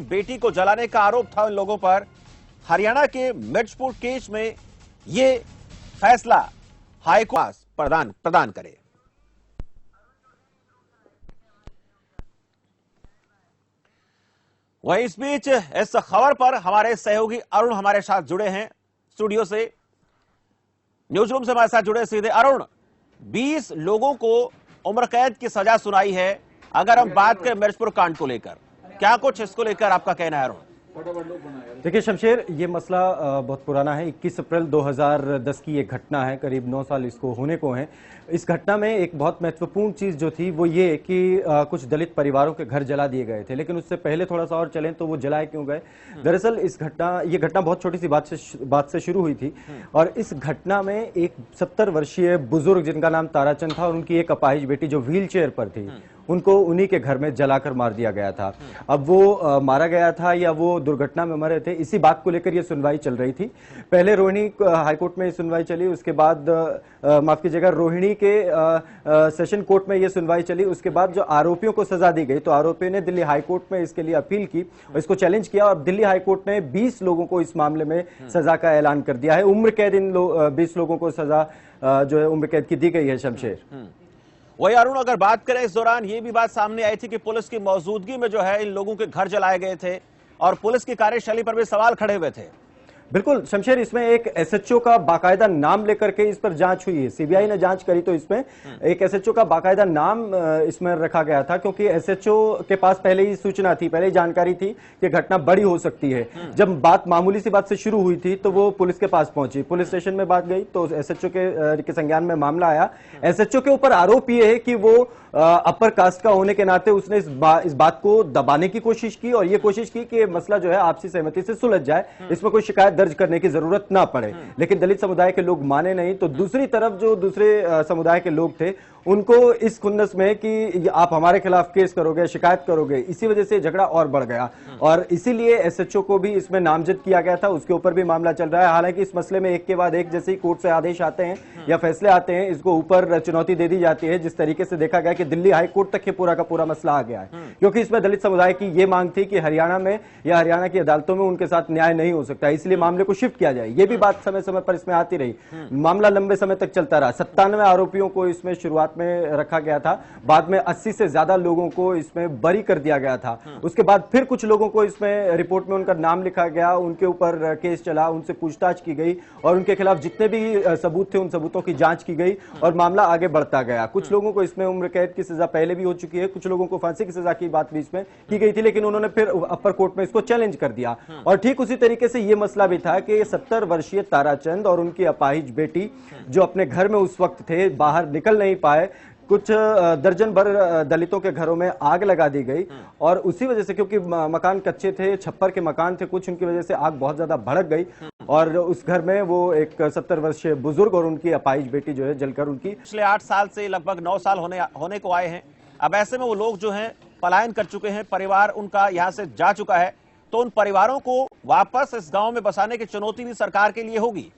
बेटी को जलाने का आरोप था उन लोगों पर। हरियाणा के मिर्चपुर केस में ये फैसला हाईकोर्ट प्रदान करे। वहीं इस बीच इस खबर पर हमारे सहयोगी अरुण हमारे साथ जुड़े हैं स्टूडियो से, न्यूज रूम से हमारे साथ जुड़े सीधे। अरुण, 20 लोगों को उम्र कैद की सजा सुनाई है। अगर हम बात करें मिर्चपुर कांड को लेकर, क्या कुछ इसको लेकर आपका कहना है अरुण? देखिए शमशेर, ये मसला बहुत पुराना है। 21 अप्रैल 2010 की ये घटना है, करीब 9 साल इसको होने को हैं। इस घटना में एक बहुत महत्वपूर्ण चीज जो थी वो ये कि कुछ दलित परिवारों के घर जला दिए गए थे, लेकिन उससे पहले थोड़ा सा और चलें तो वो जलाए क्यों गए। दरअसल ये घटना बहुत छोटी सी बात से शुरू हुई थी, और इस घटना में एक 70 वर्षीय बुजुर्ग जिनका नाम ताराचंद था और उनकी एक अपाहिज बेटी जो व्हील चेयर पर थी, उनको उन्हीं के घर में जलाकर मार दिया गया था। अब वो मारा गया था या वो दुर्घटना में मरे थे, इसी बात को लेकर ये सुनवाई चल रही थी। पहले रोहिणी हाईकोर्ट में सुनवाई चली, उसके बाद माफ कीजिएगा रोहिणी के सेशन कोर्ट में ये सुनवाई चली। उसके बाद जो आरोपियों को सजा दी गई, तो आरोपियों ने दिल्ली हाईकोर्ट में इसके लिए अपील की और इसको चैलेंज किया, और दिल्ली हाईकोर्ट ने 20 लोगों को इस मामले में सजा का ऐलान कर दिया है। उम्र कैद 20 लोगों को सजा जो है उम्र कैद की दी गई है। शमशेर, वही अरुण, अगर बात करें इस दौरान ये भी बात सामने आई थी कि पुलिस की मौजूदगी में जो है इन लोगों के घर जलाए गए थे और पुलिस की कार्यशैली पर भी सवाल खड़े हुए थे। बिल्कुल शमशेर, इसमें एक एसएचओ का बाकायदा नाम लेकर के इस पर जांच हुई है। सीबीआई ने जांच करी तो इसमें एक एसएचओ का बाकायदा नाम इसमें रखा गया था, क्योंकि एसएचओ के पास पहले ही सूचना थी, पहले ही जानकारी थी कि घटना बड़ी हो सकती है। जब बात मामूली सी बात से शुरू हुई थी तो वो पुलिस के पास पहुंची, पुलिस स्टेशन में बात गई तो एसएचओ के संज्ञान में मामला आया। एसएचओ के ऊपर आरोप ये है कि वो अपर कास्ट का होने के नाते उसने इस बात को दबाने की कोशिश की और ये कोशिश की कि मसला जो है आपसी सहमति से सुलझ जाए, इसमें कोई शिकायत दर्ज करने की जरूरत ना पड़े। लेकिन दलित समुदाय के लोग माने नहीं, तो दूसरी तरफ जो दूसरे समुदाय के लोग थे उनको इस खुन्नस में कि आप हमारे खिलाफ केस करोगे, शिकायत करोगे, इसी वजह से झगड़ा और बढ़ गया और इसीलिए एसएचओ को भी इसमें नामजद किया गया था। उसके ऊपर भी मामला चल रहा है। हालांकि इस मसले में एक के बाद एक जैसे ही कोर्ट से आदेश आते हैं या फैसले आते हैं, इसको ऊपर चुनौती दे दी जाती है। जिस तरीके से देखा गया कि दिल्ली हाईकोर्ट तक ये पूरा का पूरा मसला आ गया है, क्योंकि इसमें दलित समुदाय की ये मांग थी कि हरियाणा में या हरियाणा की अदालतों में उनके साथ न्याय नहीं हो सकता, इसलिए मामले को शिफ्ट किया जाए। ये भी बात समय समय पर इसमें आती रही। मामला लंबे समय तक चलता रहा। 97 आरोपियों को इसमें शुरुआत में रखा गया था, बाद में 80 से ज्यादा लोगों को इसमें बरी कर दिया गया था। उसके बाद फिर कुछ लोगों को इसमें रिपोर्ट में उनका नाम लिखा गया, उनके ऊपर केस चला, उनसे पूछताछ की गई और उनके खिलाफ जितने भी सबूत थे उन सबूतों की जांच की गई और मामला आगे बढ़ता गया। कुछ लोगों को इसमें उम्र कैद की सजा पहले भी हो चुकी है, कुछ लोगों को फांसी की सजा की बात भी इसमें की गई थी, लेकिन उन्होंने फिर अपर कोर्ट में इसको चैलेंज कर दिया। और ठीक उसी तरीके से यह मसला भी था कि 70 वर्षीय ताराचंद और उनकी अपाहिज बेटी जो अपने घर में उस वक्त थे, बाहर निकल नहीं पाए, कुछ दर्जन भर दलितों के घरों में आग लगा दी गई और उसी वजह से, क्योंकि मकान कच्चे थे, छप्पर के मकान थे कुछ, उनकी वजह से आग बहुत ज्यादा भड़क गई और उस घर में वो एक 70 वर्षीय बुजुर्ग और उनकी अपाहिज बेटी जो है जलकर उनकी पिछले 8 साल से लगभग 9 साल होने को आए हैं। अब ऐसे में वो लोग जो हैं पलायन कर चुके हैं, परिवार उनका यहां से जा चुका है, तो उन परिवारों को वापस इस गांव में बसाने की चुनौती भी सरकार के लिए होगी।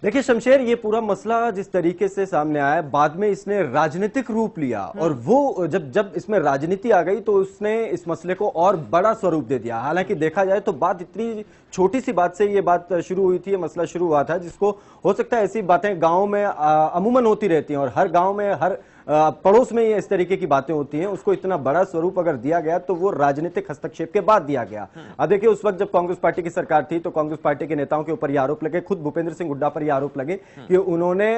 देखिए शमशेर, ये पूरा मसला जिस तरीके से सामने आया, बाद में इसने राजनीतिक रूप लिया और वो जब इसमें राजनीति आ गई तो उसने इस मसले को और बड़ा स्वरूप दे दिया। हालांकि देखा जाए तो बात इतनी छोटी सी बात से ये बात शुरू हुई थी, ये मसला शुरू हुआ था, जिसको हो सकता है ऐसी बातें गांव में अमूमन होती रहती हैं और हर गांव में हर पड़ोस में ये इस तरीके की बातें होती हैं। उसको इतना बड़ा स्वरूप अगर दिया गया तो वो राजनीतिक हस्तक्षेप के बाद दिया गया। अब देखिए, उस वक्त जब कांग्रेस पार्टी की सरकार थी तो कांग्रेस पार्टी के नेताओं के ऊपर ये आरोप लगे, खुद भूपेंद्र सिंह हुड्डा पर ये आरोप लगे कि उन्होंने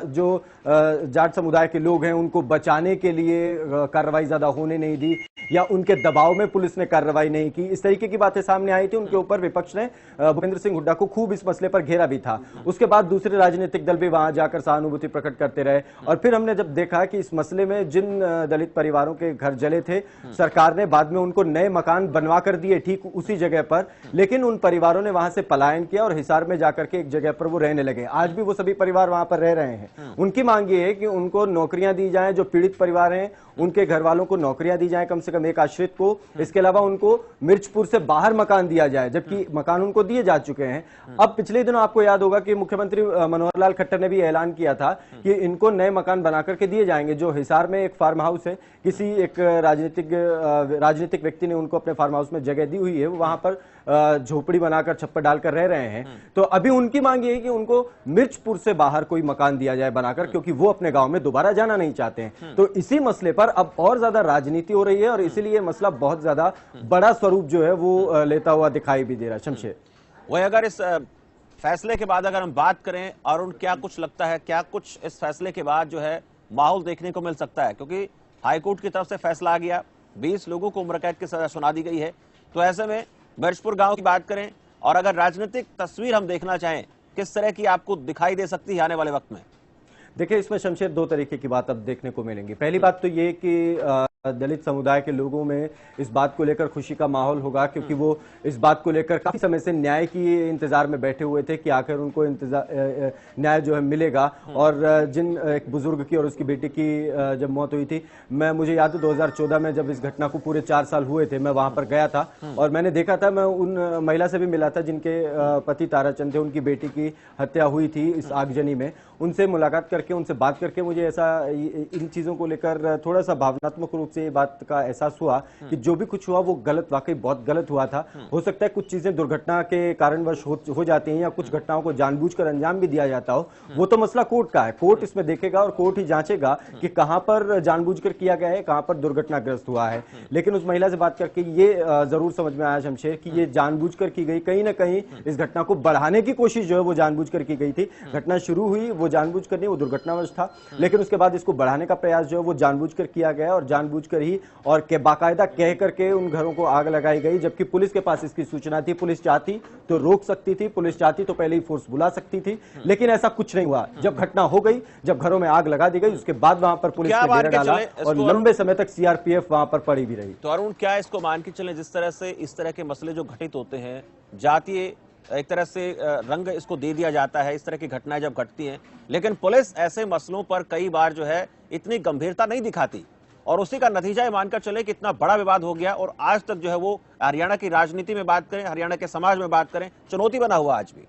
जो जाट समुदाय के लोग हैं उनको बचाने के लिए कार्रवाई ज्यादा होने नहीं दी या उनके दबाव में पुलिस ने कार्रवाई नहीं की। इस तरीके की बातें सामने आई थी। उनके ऊपर विपक्ष ने भूपेंद्र सिंह हुड्डा को खूब इस मसले पर घेरा भी था। उसके बाद दूसरे राजनीतिक दल भी वहां जाकर सहानुभूति प्रकट करते रहे और फिर हमने जब देखा कि इस मसले में जिन दलित परिवारों के घर जले थे, सरकार ने बाद में उनको नए मकान बनवा कर दिए ठीक उसी जगह पर, लेकिन उन परिवारों ने वहां से पलायन किया और हिसार में जाकर के एक जगह पर वो रहने लगे। आज भी वो सभी परिवार वहां पर रह रहे हैं। उनकी मांग ये है कि उनको नौकरियां दी जाएं, जो पीड़ित परिवार हैं उनके घर वालों को नौकरियां दी जाएं, कम से कम एक आश्रित को। इसके अलावा उनको मिर्चपुर से बाहर मकान दिया जाए, जबकि मकान उनको दिए जा चुके हैं। अब पिछले दिनों आपको याद होगा कि मुख्यमंत्री मनोहर लाल खट्टर ने भी ऐलान किया था कि इनको नए मकान बना करके दिए जाएंगे। जो हिसार में एक फार्म हाउस है, किसी एक राजनीतिक व्यक्ति ने उनको अपने फार्म हाउस में जगह दी हुई है, वो वहां पर झोपड़ी बनाकर छप्पर डालकर रह रहे हैं। तो अभी उनकी मांग ये है कि उनको मिर्चपुर से बाहर कोई मकान दिया जाए बनाकर, क्योंकि वो अपने गांव में दोबारा जाना नहीं चाहते हैं। तो इसी मसले पर अब और ज्यादा राजनीति हो रही है और इसीलिए मसला बहुत ज्यादा बड़ा स्वरूप जो है वो लेता हुआ दिखाई भी दे रहा है। शमशेर, वही अगर इस फैसले के बाद अगर हम बात करें, अरुण, क्या कुछ लगता है, क्या कुछ इस फैसले के बाद जो है माहौल देखने को मिल सकता है? क्योंकि हाईकोर्ट की तरफ से फैसला आ गया, 20 लोगों को उम्र कैद की सजा सुना दी गई है। तो ऐसे में मिर्चपुर गांव की बात करें और अगर राजनीतिक तस्वीर हम देखना चाहें, किस तरह की आपको दिखाई दे सकती है आने वाले वक्त में? देखिए, इसमें शमशेर दो तरीके की बात अब देखने को मिलेंगी। पहली बात तो ये कि दलित समुदाय के लोगों में इस बात को लेकर खुशी का माहौल होगा, क्योंकि वो इस बात को लेकर काफी समय से न्याय की इंतजार में बैठे हुए थे कि आखिर उनको न्याय जो है मिलेगा। और जिन एक बुजुर्ग की और उसकी बेटी की जब मौत हुई थी, मुझे याद है 2014 में जब इस घटना को पूरे 4 साल हुए थे, मैं वहां पर गया था और मैंने देखा था, मैं उन महिला से भी मिला था जिनके पति ताराचंद थे, उनकी बेटी की हत्या हुई थी इस आगजनी में। उनसे मुलाकात करके, उनसे बात करके मुझे ऐसा इन चीजों को लेकर थोड़ा सा भावनात्मक रूप से ये बात का एहसास हुआ कि जो भी कुछ हुआ वो गलत, वाकई बहुत गलत हुआ था। हो सकता है कुछ चीजें दुर्घटना के कारणवश हो जाती हैं या कुछ घटनाओं को जानबूझकर अंजाम भी दिया जाता हो, वो तो मसला कोर्ट का है। कोर्ट इसमें देखेगा और कोर्ट ही जांचेगा कि कहां पर जानबूझकर किया गया है, कहां पर दुर्घटनाग्रस्त हुआ है। लेकिन उस महिला से बात करके ये जरूर समझ में आया शमशेर कि ये जानबूझकर की गई, कहीं ना कहीं इस घटना को बढ़ाने की कोशिश जो है वो जानबूझकर की गई थी। घटना शुरू हुई वो जानबूझकर नहीं, वो दुर्घटनावश था, लेकिन उसके बाद इसको बढ़ाने का प्रयास जो है वो जानबूझकर किया गया और जानबूझकर ही और के बाकायदा कह करके उन घरों को आग लगाई गई, जबकि पुलिस के पास इसकी सूचना थी। पुलिस चाहती तो रोक सकती थी, पुलिस चाहती तो पहले ही फोर्स बुला सकती थी, लेकिन ऐसा कुछ नहीं हुआ। जब घटना हो गई, जब घरों में आग लगा दी गई, उसके बाद वहां पर पुलिस ने घेरा डाला और लंबे समय तक सीआरपीएफ वहां पर पड़ी भी रही। तो अरुण, क्या इसको मान के चले, जिस तरह से इस तरह के मसले जो घटित होते हैं, जातीय एक तरह से रंग इसको दे दिया जाता है, इस तरह की घटनाएं जब घटती हैं, लेकिन पुलिस ऐसे मसलों पर कई बार जो है इतनी गंभीरता नहीं दिखाती और उसी का नतीजा ये मानकर चले कि इतना बड़ा विवाद हो गया और आज तक जो है वो हरियाणा की राजनीति में बात करें, हरियाणा के समाज में बात करें, चुनौती बना हुआ आज भी।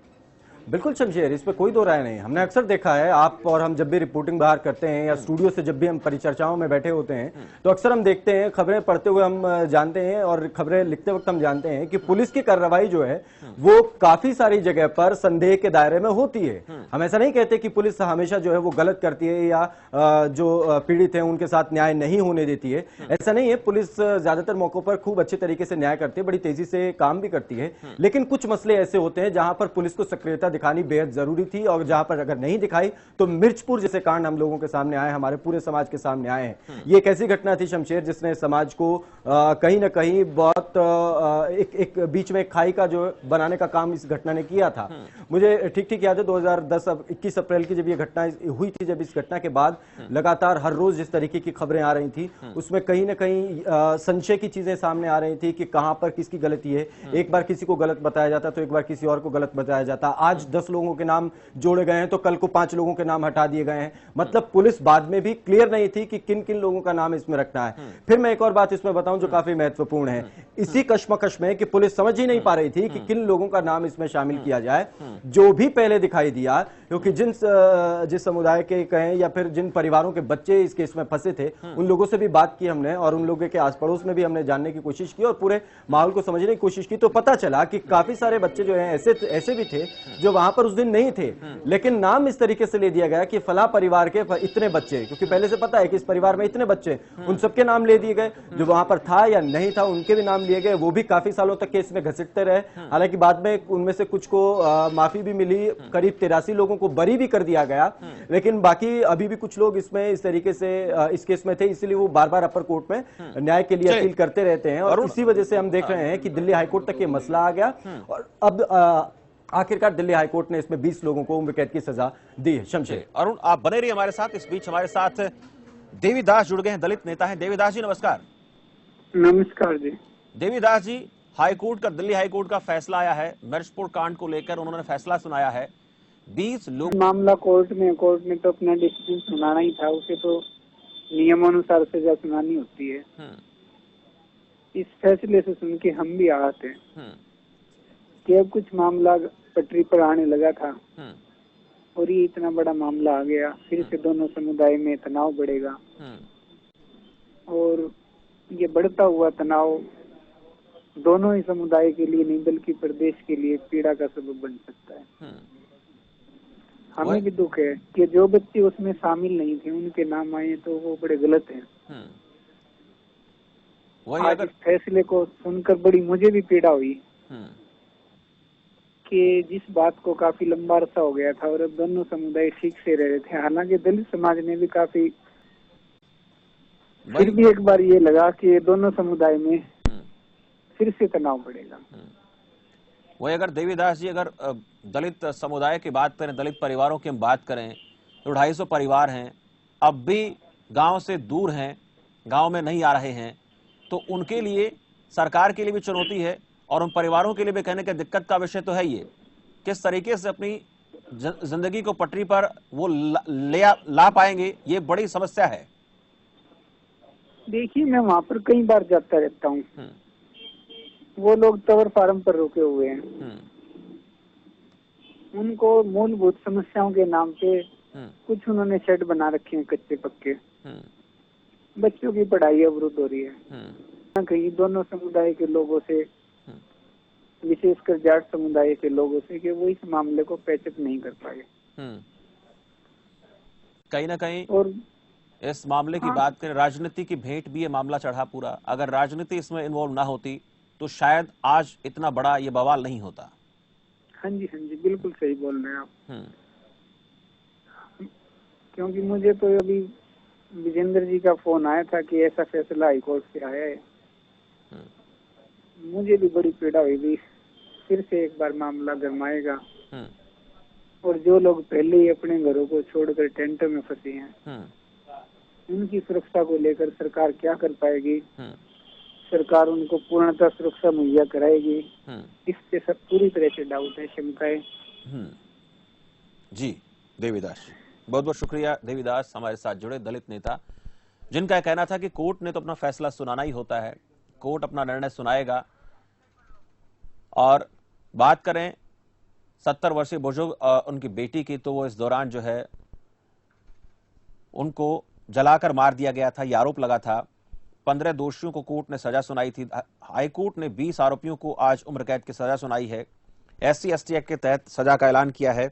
बिल्कुल शमशेर, इस पे कोई दो राय नहीं। हमने अक्सर देखा है, आप और हम जब भी रिपोर्टिंग बाहर करते हैं या स्टूडियो से जब भी हम परिचर्चाओं में बैठे होते हैं, तो अक्सर हम देखते हैं, खबरें पढ़ते हुए हम जानते हैं और खबरें लिखते वक्त हम जानते हैं कि पुलिस की कार्रवाई जो है वो काफी सारी जगह पर संदेह के दायरे में होती है। हम ऐसा नहीं कहते कि पुलिस हमेशा जो है वो गलत करती है या जो पीड़ित है उनके साथ न्याय नहीं होने देती है, ऐसा नहीं है। पुलिस ज्यादातर मौकों पर खूब अच्छे तरीके से न्याय करती है, बड़ी तेजी से काम भी करती है, लेकिन कुछ मसले ऐसे होते हैं जहां पर पुलिस को सक्रियता दिखानी बेहद जरूरी थी और जहां पर अगर नहीं दिखाई तो मिर्चपुर जैसे कांड हम लोगों के सामने आए, हमारे पूरे समाज के सामने आए हैं। ये एक ऐसी घटना थी शमशेर जिसने समाज को कहीं ना कहीं बहुत एक बीच में खाई का जो बनाने का काम इस घटना ने किया था। मुझे ठीक ठीक याद है 2010 21 अप्रैल की जब ये घटना हुई थी, जब इस घटना के बाद लगातार हर रोज जिस तरीके की खबरें आ रही थी उसमें कहीं ना कहीं संशय की चीजें सामने आ रही थी कि कहां पर किसकी गलती है। एक बार किसी को गलत बताया जाता तो एक बार किसी और को गलत बताया जाता। आज 10 लोगों के नाम जोड़े गए हैं तो कल को 5 लोगों के नाम हटा दिए गए हैं। मतलब पुलिस बाद में भी क्लियर नहीं थी कि किन किन लोगों का नाम इसमें रखना है। फिर मैं एक और बात इसमें बताऊं जो काफी महत्वपूर्ण है, इसी कश्मकश में कि पुलिस समझ ही नहीं पा रही थी कि किन लोगों का नाम इसमें शामिल किया जाए। जो भी पहले दिखाई दिया, क्योंकि जिस समुदाय के कहें या फिर जिन परिवारों के बच्चे इस केस में फंसे थे, उन लोगों से भी बात की हमने और उन लोगों के आस पड़ोस में भी हमने जानने की कोशिश की और पूरे माहौल को समझने की कोशिश की, तो पता चला कि काफी सारे बच्चे जो हैं ऐसे भी थे जो वहां पर उस दिन नहीं थे, लेकिन नाम इस तरीके से ले दिया गया कि फला परिवार के इतने बच्चे, क्योंकि पहले से पता है कि इस परिवार में इतने बच्चे, उन सबके नाम ले दिए गए। जो वहां पर था या नहीं था उनके भी नाम लिए गए, वो भी काफी सालों तक केस में घसीटते रहे। हालांकि बाद में उनमें से कुछ को माफी भी मिली, करीब 83 लोगों को बरी भी कर दिया गया, लेकिन बाकी अभी भी कुछ लोग इसमें इस तरीके से इस केस में थे, इसलिए वो बार बार अपर कोर्ट में न्याय के लिए अपील करते रहते हैं और इसी वजह से हम देख रहे हैं कि दिल्ली हाईकोर्ट तक ये मसला आ गया और अब आखिरकार दिल्ली हाईकोर्ट ने इसमें 20 लोगों को उम्र कैद की सजा दी है। शमशेर, अरुण, आप बने रहिए हमारे साथ। इस बीच हमारे साथ देवीदास जुड़ गए हैं, दलित नेता हैं। देवीदास जी नमस्कार। नमस्कार जी। देवीदास जी, हाईकोर्ट का, दिल्ली हाईकोर्ट का फैसला आया है मिर्चपुर कांड को लेकर, उन्होंने फैसला सुनाया है। 20 लोग, मामला कोर्ट में तो अपना डिसीजन सुनाना ही था, उसे तो नियमानुसार सजा सुनानी होती है। इस फैसले से सुन के हम भी आहत हैं कि अब कुछ मामला पटरी पर आने लगा था। और ये इतना बड़ा मामला आ गया, फिर से दोनों समुदाय में तनाव बढ़ेगा और ये बढ़ता हुआ तनाव दोनों ही समुदाय के लिए नहीं बल्कि प्रदेश के लिए पीड़ा का सबब बन सकता है। हमें भी दुख है कि जो बच्चे उसमें शामिल नहीं थे उनके नाम आए तो वो बड़े गलत हैं। आज इस फैसले को सुनकर बड़ी मुझे भी पीड़ा हुई कि जिस बात को काफी लंबा अरसा हो गया था और अब दोनों समुदाय ठीक से रह रहे थे। हालांकि दलित समाज ने भी काफी, फिर भी एक बार ये लगा कि दोनों समुदाय में फिर से तनाव बढ़ेगा। वही अगर देवीदास जी, अगर दलित समुदाय की बात करें, दलित परिवारों की हम बात करें तो 250 परिवार हैं, अब भी गांव से दूर हैं, गांव में नहीं आ रहे हैं, तो उनके लिए, सरकार के लिए भी चुनौती है और उन परिवारों के लिए भी कहने का दिक्कत का विषय तो है ये, किस तरीके से अपनी जिंदगी को पटरी पर वो ला पाएंगे, ये बड़ी समस्या है। देखिए, मैं वहाँ पर कई बार जाता रहता हूँ, वो लोग तवर फार्म पर रुके हुए हैं, उनको मूलभूत समस्याओं के नाम पे कुछ उन्होंने शेड बना रखे हैं कच्चे पक्के, बच्चों की पढ़ाई अवरुद्ध हो रही है। कहीं दोनों समुदाय के लोगों से, विशेषकर जाट समुदाय के लोगों से, कि वो इस मामले को पैचअप नहीं कर पाए। कहीं ना कहीं और इस मामले की बात करें, राजनीति की भेंट भी ये मामला चढ़ा पूरा। अगर राजनीति इसमें इन्वॉल्व ना होती तो शायद आज इतना बड़ा ये बवाल नहीं होता। हाँ जी, बिल्कुल सही बोल रहे हैं आप। क्योंकि मुझे तो अभी विजेंद्र जी का फोन आया था कि ऐसा फैसला हाईकोर्ट से आया है, मुझे भी बड़ी पीड़ा हुई भी, फिर से एक बार मामला गरमाएगा और जो लोग पहले ही अपने घरों को छोड़कर टेंटों में फंसे हैं, उनकी सुरक्षा को लेकर सरकार क्या कर पाएगी? सरकार उनको पूर्णतः सुरक्षा मुहैया कराएगी? इससे सब पूरी तरह से डाउट है, शंका है। जी देवीदास, बहुत बहुत शुक्रिया। देवीदास हमारे साथ जुड़े, दलित नेता, जिनका कहना था कि कोर्ट ने तो अपना फैसला सुनाना ही होता है, कोर्ट अपना निर्णय सुनाएगा। और बात करें 70 वर्षीय बुजुर्ग उनकी बेटी की, तो वो इस दौरान जो है उनको जलाकर मार दिया गया था, यह आरोप लगा था। 15 दोषियों को कोर्ट ने सजा सुनाई थी। हाईकोर्ट ने 20 आरोपियों को आज उम्र कैद की सजा सुनाई है। SC/ST एक्ट के तहत सजा का ऐलान किया है।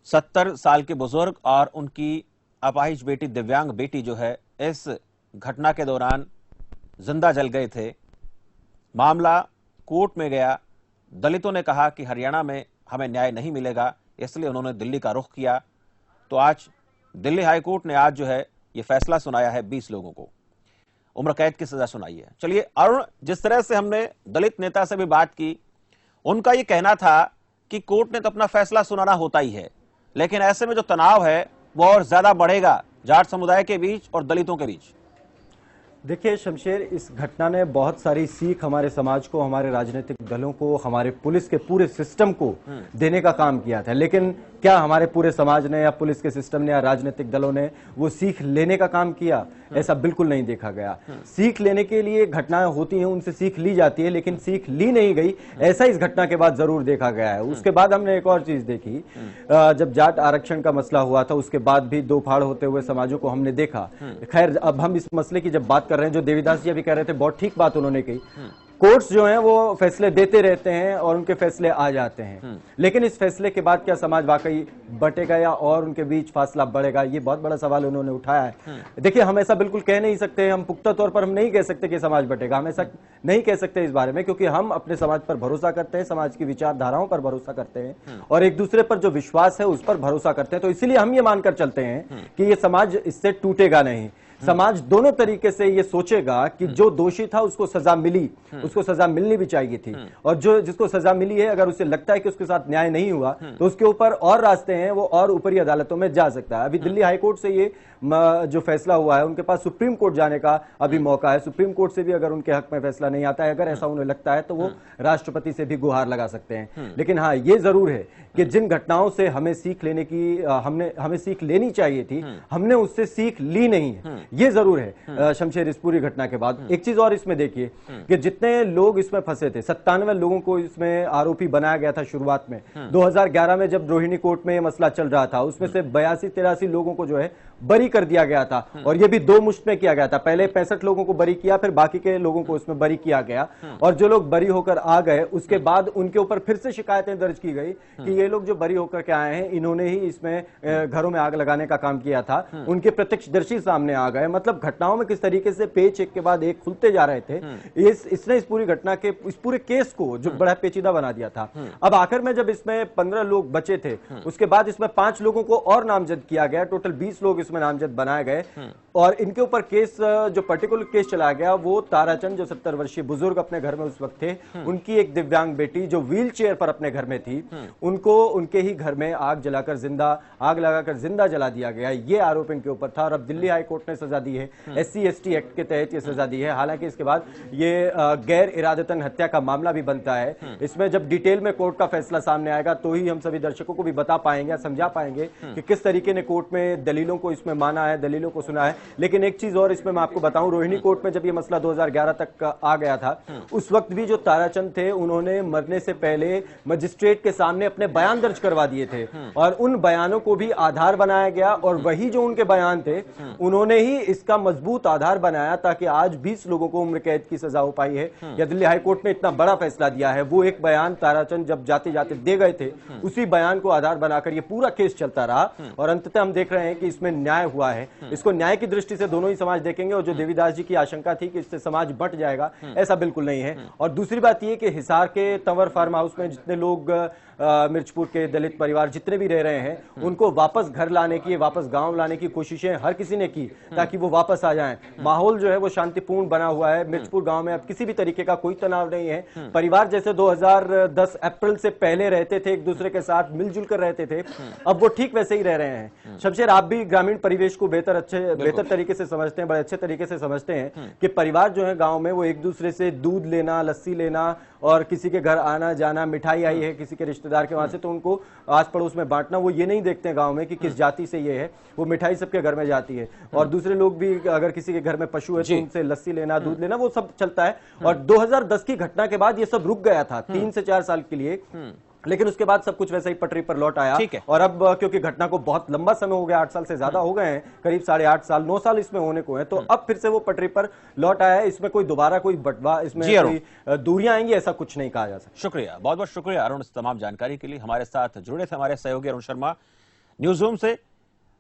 70 साल के बुजुर्ग और उनकी अपाहिज बेटी, दिव्यांग बेटी जो है, इस घटना के दौरान जिंदा जल गए थे। मामला कोर्ट में गया। दलितों ने कहा कि हरियाणा में हमें न्याय नहीं मिलेगा, इसलिए उन्होंने दिल्ली का रुख किया। तो आज दिल्ली हाईकोर्ट ने आज जो है ये फैसला सुनाया है, 20 लोगों को उम्र कैद की सजा सुनाई है। चलिए अरुण, जिस तरह से हमने दलित नेता से भी बात की, उनका ये कहना था कि कोर्ट ने तो अपना फैसला सुनाना होता ही है, लेकिन ऐसे में जो तनाव है वो और ज्यादा बढ़ेगा जाट समुदाय के बीच और दलितों के बीच। देखिए शमशेर, इस घटना ने बहुत सारी सीख हमारे समाज को, हमारे राजनीतिक दलों को, हमारे पुलिस के पूरे सिस्टम को देने का काम किया था। लेकिन क्या हमारे पूरे समाज ने या पुलिस के सिस्टम ने या राजनीतिक दलों ने वो सीख लेने का काम किया? ऐसा बिल्कुल नहीं देखा गया। सीख लेने के लिए घटनाएं होती हैं, उनसे सीख ली जाती है, लेकिन सीख ली नहीं गई, ऐसा इस घटना के बाद जरूर देखा गया है। उसके बाद हमने एक और चीज देखी, जब जाट आरक्षण का मसला हुआ था, उसके बाद भी दो फाड़ होते हुए समाजों को हमने देखा। खैर, अब हम इस मसले की जब बात कर रहे हैं, जो देवीदास जी अभी कह रहे थे, बहुत ठीक बात उन्होंने कही। कोर्ट्स जो हैं वो फैसले देते रहते हैं और उनके फैसले आ जाते हैं, लेकिन इस फैसले के बाद क्या समाज वाकई बटेगा या और उनके बीच फासला बढ़ेगा? ये बहुत बड़ा सवाल उन्होंने उठाया है। देखिए, हम ऐसा बिल्कुल कह नहीं सकते, हम पुख्ता तौर पर हम नहीं कह सकते कि समाज बटेगा, हम ऐसा नहीं कह सकते इस बारे में, क्योंकि हम अपने समाज पर भरोसा करते हैं, समाज की विचारधाराओं पर भरोसा करते हैं और एक दूसरे पर जो विश्वास है उस पर भरोसा करते हैं। तो इसीलिए हम ये मानकर चलते हैं कि ये समाज इससे टूटेगा नहीं। समाज दोनों तरीके से ये सोचेगा कि जो दोषी था उसको सजा मिली, उसको सजा मिलनी भी चाहिए थी, और जो जिसको सजा मिली है, अगर उसे लगता है कि उसके साथ न्याय नहीं हुआ तो उसके ऊपर और रास्ते हैं, वो और ऊपरी अदालतों में जा सकता है। अभी दिल्ली हाईकोर्ट से ये जो फैसला हुआ है उनके पास सुप्रीम कोर्ट जाने का अभी मौका है। सुप्रीम कोर्ट से भी अगर उनके हक में फैसला नहीं आता है, अगर ऐसा उन्हें लगता है, तो वो राष्ट्रपति से भी गुहार लगा सकते हैं। लेकिन हाँ, ये जरूर है कि जिन घटनाओं से हमें सीख लेने की हमें सीख लेनी चाहिए थी, हमने उससे सीख ली नहीं है, ये जरूर है। शमशेर, इस पूरी घटना के बाद एक चीज और इसमें देखिए कि जितने लोग इसमें फंसे थे, 97 लोगों को इसमें आरोपी बनाया गया था शुरुआत में। 2011 में जब रोहिणी कोर्ट में यह मसला चल रहा था, उसमें से 82-83 लोगों को जो है बरी कर दिया गया था, और यह भी दो मुश्त में किया गया था। पहले 65 लोगों को बरी किया, फिर बाकी के लोगों को उसमें बरी किया गया, और जो लोग बरी होकर आ गए उसके बाद उनके ऊपर फिर से शिकायतें दर्ज की गई कि ये लोग जो बरी होकर के आए हैं, इन्होंने ही इसमें घरों में आग लगाने का काम किया था। उनके प्रत्यक्षदर्शी सामने आ गए। मतलब घटनाओं में किस तरीके से पेच एक के बाद एक खुलते जा रहे थे, इसने इस पूरी घटना के, इस पूरे केस को जो बड़ा पेचीदा बना दिया था। अब आखिर में जब इसमें 15 लोग बचे थे, उसके बाद इसमें 5 लोगों को और नामजद किया गया, टोटल 20 लोग इसमें नामजद बनाए गए, और इनके ऊपर केस, जो पर्टिकुलर केस चलाया गया, वो ताराचंद, जो 70 वर्षीय बुजुर्ग अपने घर में उस वक्त थे, उनकी एक दिव्यांग बेटी जो व्हील चेयर पर अपने घर में थी, उनको उनके ही घर में आग लगाकर जिंदा जला दिया गया। ये आरोप इनके ऊपर था, और अब दिल्ली हाई कोर्ट ने सजा दी है, SC/ST एक्ट के तहत ये सजा दी है। हालांकि इसके बाद ये गैर इरादतन हत्या का मामला भी बनता है। इसमें जब डिटेल में कोर्ट का फैसला सामने आएगा तो ही हम सभी दर्शकों को भी बता पाएंगे, समझा पाएंगे कि किस तरीके ने कोर्ट में दलीलों को इसमें माना है, दलीलों को सुना है। लेकिन एक चीज और इसमें मैं आपको बताऊं, रोहिणी कोर्ट में जब ये मसला 2011 तक आ गया था, उस वक्त भी जो ताराचंद थे, उन्होंने मरने से पहले मजिस्ट्रेट के सामने अपने बयान दर्ज करवा दिए थे, और उन बयानों को भी आधार बनाया गया, और वही जो उनके बयान थे, उन्होंने ही इसका मजबूत आधार बनाया, ताकि आज 20 लोगों को उम्र कैद की सजा हो पाई है। या दिल्ली हाई कोर्ट ने इतना बड़ा फैसला दिया है, वो एक बयान ताराचंद जब जाते जाते दे गए थे, उसी बयान को आधार बनाकर ये पूरा केस चलता रहा, और अंततः हम देख रहे हैं कि इसमें न्याय हुआ है। इसको न्याय की दृष्टि से दोनों ही समाज देखेंगे, और जो देवीदास जी की आशंका थी कि इससे समाज बंट जाएगा, ऐसा बिल्कुल नहीं है। और दूसरी बात यह कि हिसार के तंवर फार्म हाउस में जितने लोग, मिर्चपुर के दलित परिवार जितने भी रह रहे हैं, उनको वापस घर लाने की, वापस गांव लाने की कोशिशें हर किसी ने की, ताकि वो वापस आ जाएं। माहौल जो है वो शांतिपूर्ण बना हुआ है। मिर्चपुर गांव में अब किसी भी तरीके का कोई तनाव नहीं है। परिवार जैसे 2010 अप्रैल से पहले रहते थे, एक दूसरे के साथ मिलजुल कर रहते थे, अब वो ठीक वैसे ही रह रहे हैं। शमशेर, आप भी ग्रामीण परिवेश को बेहतर तरीके से समझते हैं, बड़े अच्छे तरीके से समझते हैं कि परिवार जो है गांव में, वो एक दूसरे से दूध लेना, लस्सी लेना, और किसी के घर आना जाना, मिठाई आई है किसी के रिश्तेदार के वहां से, तो उनको आस पड़ोस में बांटना, वो ये नहीं देखते हैं गांव में कि किस जाति से ये है, वो मिठाई सबके घर में जाती है। और दूसरे लोग भी, अगर किसी के घर में पशु है तो उनसे लस्सी लेना, दूध लेना, वो सब चलता है। और 2010 की घटना के बाद ये सब रुक गया था 3 से 4 साल के लिए, लेकिन उसके बाद सब कुछ वैसे ही पटरी पर लौट आया। और अब क्योंकि घटना को बहुत लंबा समय हो गया, 8 साल से ज्यादा हो गए हैं, करीब 8.5 साल, 9 साल इसमें होने को है, तो अब फिर से वो पटरी पर लौट आया है। इसमें कोई दोबारा कोई बंटवा, इसमें कोई दूरियां आएंगी, ऐसा कुछ नहीं कहा जा सकता। शुक्रिया, बहुत बहुत शुक्रिया अरुण, इस तमाम जानकारी के लिए। हमारे साथ जुड़े थे हमारे सहयोगी अरुण शर्मा न्यूज रूम से।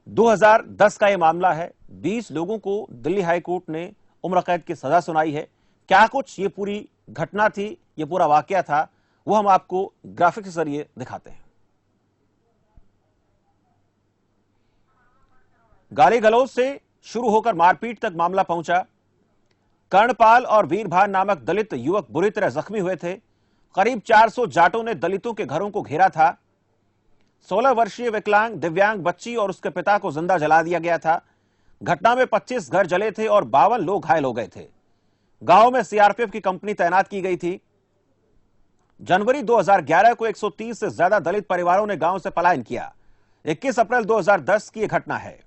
2010 का यह मामला है, 20 लोगों को दिल्ली हाई कोर्ट ने उम्र कैद की सजा सुनाई है। क्या कुछ ये पूरी घटना थी, ये पूरा वाकया था, वो हम आपको ग्राफिक के जरिए दिखाते हैं। गाली गलौज से शुरू होकर मारपीट तक मामला पहुंचा। कर्णपाल और वीरभान नामक दलित युवक बुरी तरह जख्मी हुए थे। करीब 400 जाटों ने दलितों के घरों को घेरा था। 16 वर्षीय विकलांग दिव्यांग बच्ची और उसके पिता को जिंदा जला दिया गया था। घटना में 25 घर जले थे और 52 लोग घायल हो गए थे। गांव में सीआरपीएफ की कंपनी तैनात की गई थी। जनवरी 2011 को 130 से ज्यादा दलित परिवारों ने गांव से पलायन किया। 21 अप्रैल 2010 की यह घटना है।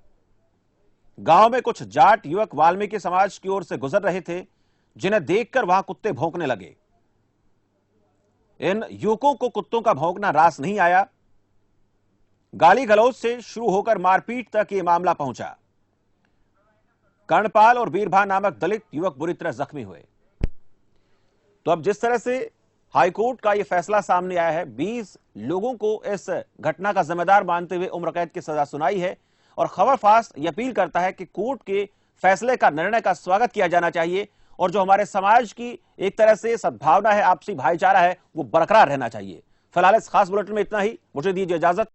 गांव में कुछ जाट युवक वाल्मीकि समाज की ओर से गुजर रहे थे, जिन्हें देखकर वहां कुत्ते भौंकने लगे। इन युवकों को कुत्तों का भौंकना रास नहीं आया। गाली गलौज से शुरू होकर मारपीट तक यह मामला पहुंचा। कर्णपाल और वीरभान नामक दलित युवक बुरी तरह जख्मी हुए। तो अब जिस तरह से हाईकोर्ट का यह फैसला सामने आया है, 20 लोगों को इस घटना का जिम्मेदार मानते हुए उम्र कैद की सजा सुनाई है। और खबर फास्ट ये अपील करता है कि कोर्ट के फैसले का, निर्णय का स्वागत किया जाना चाहिए, और जो हमारे समाज की एक तरह से सद्भावना है, आपसी भाईचारा है, वो बरकरार रहना चाहिए। फिलहाल इस खास बुलेटिन में इतना ही। मुझे दीजिए इजाजत।